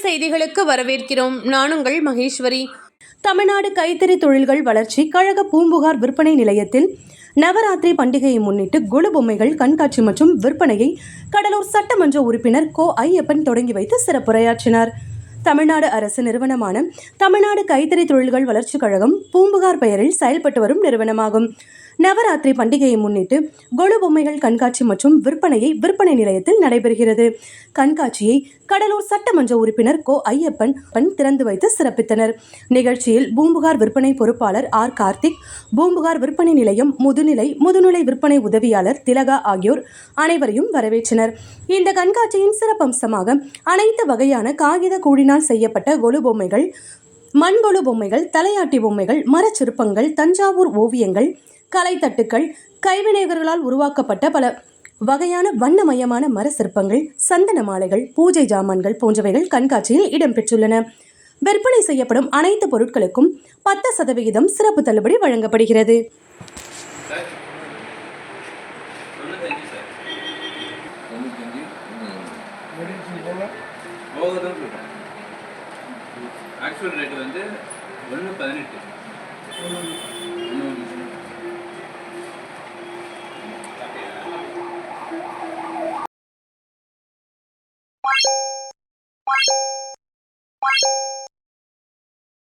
செய்திகளுக்கு வரவேற்கிறோம். நான் உங்கள் மகேஸ்வரி. தமிழ்நாடு கைத்தறி தொழில்கள் வளர்ச்சி கழக பூம்புகார் விற்பனை நிலையத்தில் நவராத்திரி பண்டிகையை முன்னிட்டு கொலு பொம்மைகள் கண்காட்சி மற்றும் விற்பனையை கடலூர் சட்டமன்ற உறுப்பினர் கோ ஐயப்பன் தொடங்கி வைத்து சிறப்புரையாற்றினார். தமிழ்நாடு அரசு நிறுவனமான தமிழ்நாடு கைத்தறி தொழில்கள் வளர்ச்சி கழகம் பூம்புகார் பெயரில் செயல்பட்டு வரும் நிறுவனமாகும். நவராத்திரி பண்டிகையை முன்னிட்டு கொலு பொம்மைகள் கண்காட்சி மற்றும் விற்பனை நிலையத்தில் நடைபெறுகிறது. கண்காட்சியை கடலூர் சட்டமன்ற உறுப்பினர் கோ ஐயப்பன் திறந்து வைத்து சிறப்பித்தனர். நிகழ்ச்சியில் பூம்புகார் விற்பனை பொறுப்பாளர் ஆர் கார்த்திக், பூம்புகார் விற்பனை நிலையம் முதுநிலை விற்பனை உதவியாளர் திலகா ஆகியோர் அனைவரையும் வரவேற்றனர். இந்த கண்காட்சியின் சிறப்பம்சமாக அனைத்து வகையான காகித கூழினால் செய்யப்பட்ட கொலு பொம்மைகள், மண்கொலு பொம்மைகள், தலையாட்டி பொம்மைகள், மரச்சிற்பங்கள், தஞ்சாவூர் ஓவியங்கள், கலைத்தட்டுக்கள், கைவினைஞர்களால் உருவாக்கப்பட்ட பல வகையான வண்ணமயமான மர சிற்பங்கள், சந்தன மாலைகள், பூஜை ஜாமான்கள் போன்றவைகள் கண்காட்சியில் இடம்பெற்றுள்ளன. விற்பனை செய்யப்படும் அனைத்து பொருட்களுக்கும் 10% சிறப்பு தள்ளுபடி வழங்கப்படுகிறது. ஆக்சுவல் ரேட் வந்து 1.18.